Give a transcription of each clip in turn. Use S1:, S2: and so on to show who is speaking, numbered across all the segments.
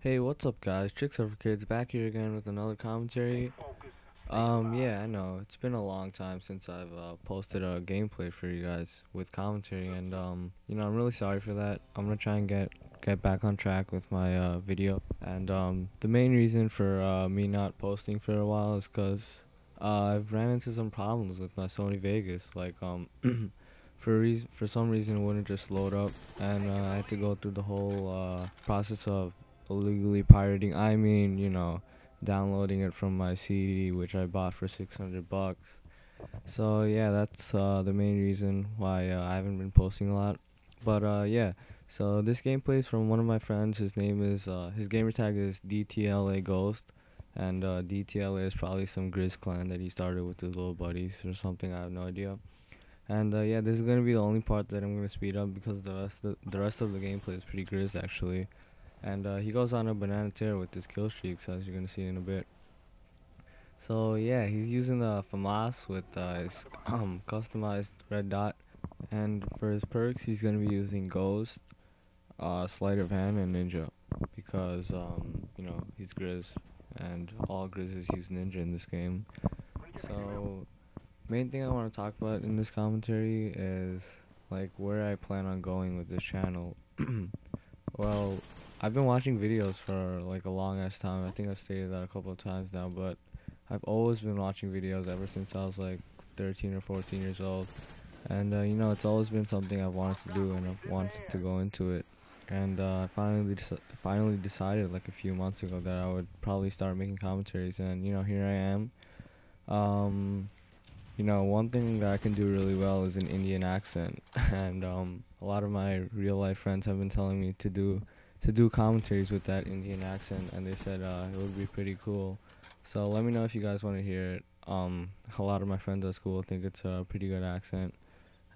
S1: Hey, what's up, guys? Chicks Over Kids back here again with another commentary. Yeah, I know it's been a long time since I've posted a gameplay for you guys with commentary, and I'm really sorry for that. I'm gonna try and get back on track with my video, and the main reason for me not posting for a while is because I've ran into some problems with my Sony Vegas, like for some reason it wouldn't just load up, and I had to go through the whole process of illegally pirating. I mean, downloading it from my CD, which I bought for 600 bucks. So yeah, that's the main reason why I haven't been posting a lot. But yeah, so this gameplay is from one of my friends. His name is his gamer tag is DTLA Ghost, and DTLA is probably some Grizz clan that he started with his little buddies or something. I have no idea. And yeah, this is gonna be the only part that I'm gonna speed up because the rest of the gameplay is pretty Grizz actually. And he goes on a banana tear with his kill streaks, as you're gonna see in a bit. So yeah, he's using the FAMAS with his customized red dot, and for his perks, he's gonna be using Ghost, Sleight of Hand, and Ninja, because he's Grizz, and all Grizzes use Ninja in this game. So main thing I want to talk about in this commentary is like where I plan on going with this channel. Well, I've been watching videos for like a long ass time. I think I've stated that a couple of times now, but I've always been watching videos ever since I was like 13 or 14 years old. And it's always been something I've wanted to do, and I've wanted to go into it. And I finally decided like a few months ago that I would probably start making commentaries, and here I am. One thing that I can do really well is an Indian accent, and a lot of my real life friends have been telling me to do commentaries with that Indian accent, and they said it would be pretty cool. So let me know if you guys want to hear it. A lot of my friends at school think it's a pretty good accent,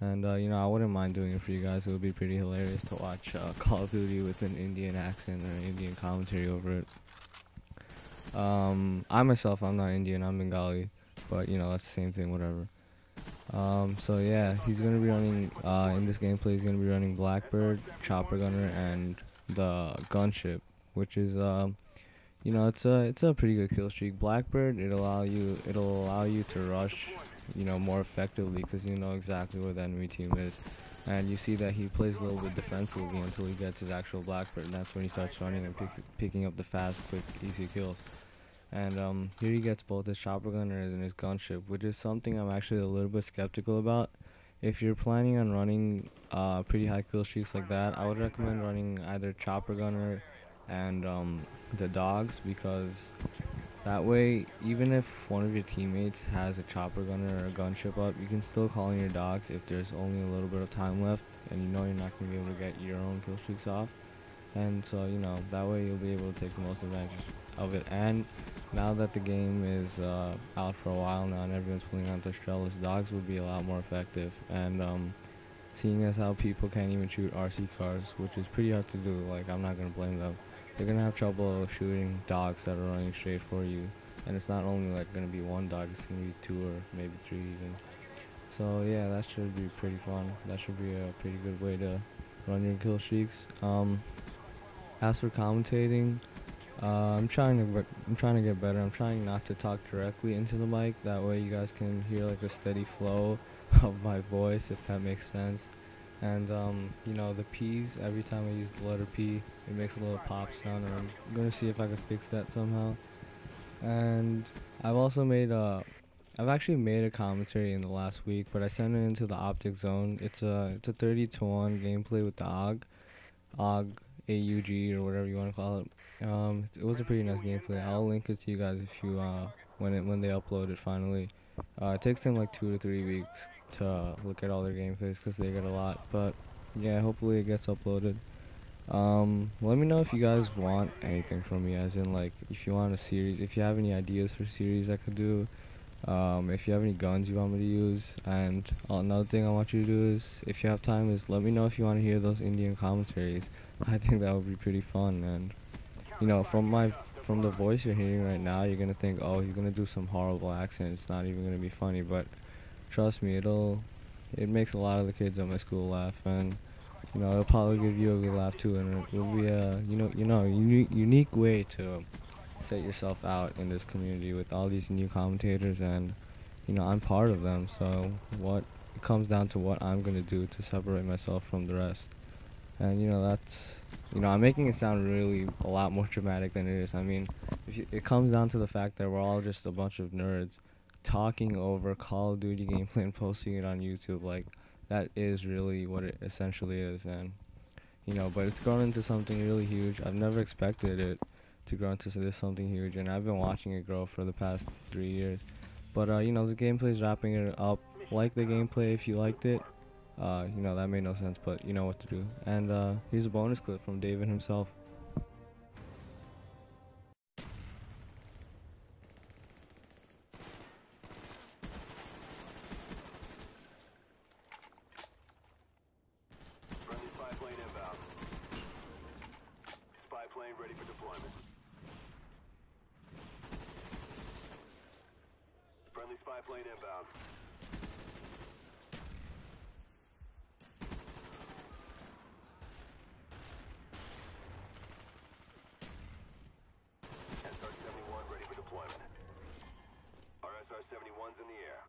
S1: and I wouldn't mind doing it for you guys. It would be pretty hilarious to watch Call of Duty with an Indian accent or an Indian commentary over it. I myself, I'm not Indian, I'm Bengali, but that's the same thing, whatever. So yeah, he's gonna be running in this gameplay. He's gonna be running Blackbird, Chopper Gunner, and the Gunship, which is it's a pretty good kill streak. Blackbird, it'll allow you to rush, more effectively because you know exactly where the enemy team is, and you see that he plays a little bit defensively until he gets his actual Blackbird, and that's when he starts running and picking up the fast, quick, easy kills. And here he gets both his chopper gunner and his gunship, which is something I'm actually a little bit skeptical about. If you're planning on running pretty high kill streaks like that, I would recommend running either chopper gunner and the dogs, because that way, even if one of your teammates has a chopper gunner or a gunship up, you can still call in your dogs if there's only a little bit of time left, and you're not going to be able to get your own kill streaks off. And so that way you'll be able to take the most advantage of it. And now that the game is out for a while now and everyone's pulling onto Strellis, dogs would be a lot more effective. And seeing as how people can't even shoot RC cars, which is pretty hard to do, like, I'm not gonna blame them. They're gonna have trouble shooting dogs that are running straight for you, and it's not only like gonna be one dog, it's gonna be two or maybe three even. So yeah, that should be pretty fun. That should be a pretty good way to run your kill streaks. As for commentating, I'm trying to get better. I'm trying not to talk directly into the mic. That way you guys can hear like a steady flow of my voice, if that makes sense. And the P's, every time I use the letter P, it makes a little pop sound, and I'm gonna see if I can fix that somehow. And I've actually made a commentary in the last week, but I sent it into the Optic Zone. It's a 30-1 gameplay with the AUG, AUG, or whatever you want to call it. It was a pretty nice gameplay. I'll link it to you guys if you when they upload it finally. It takes them like 2 to 3 weeks to look at all their gameplays because they get a lot. But yeah, hopefully it gets uploaded. Let me know if you guys want anything from me, as in like if you want a series, if you have any ideas for series I could do. If you have any guns you want me to use. And another thing I want you to do is, if you have time, is let me know if you want to hear those Indian commentaries. I think that would be pretty fun. And from the voice you're hearing right now, you're gonna think, oh, he's gonna do some horrible accent, it's not even gonna be funny. But trust me, it makes a lot of the kids at my school laugh. And You know, it'll probably give you a good laugh too, and it will be a unique way to set yourself out in this community with all these new commentators, and I'm part of them. So what it comes down to what I'm gonna do to separate myself from the rest, and that's I'm making it sound really a lot more dramatic than it is. I mean, it comes down to the fact that we're all just a bunch of nerds talking over Call of Duty gameplay and posting it on YouTube. Like, that is really what it essentially is, and but it's grown into something really huge. I've never expected it to grow into this something huge, and I've been watching it grow for the past 3 years. But the gameplay is wrapping it up. Like the gameplay if you liked it. That made no sense, but you know what to do. And here's a bonus clip from David himself.
S2: Friendly spy plane inbound. Spy plane ready for deployment. Friendly spy plane inbound. SR-71 ready for deployment. Our SR-71's in the air.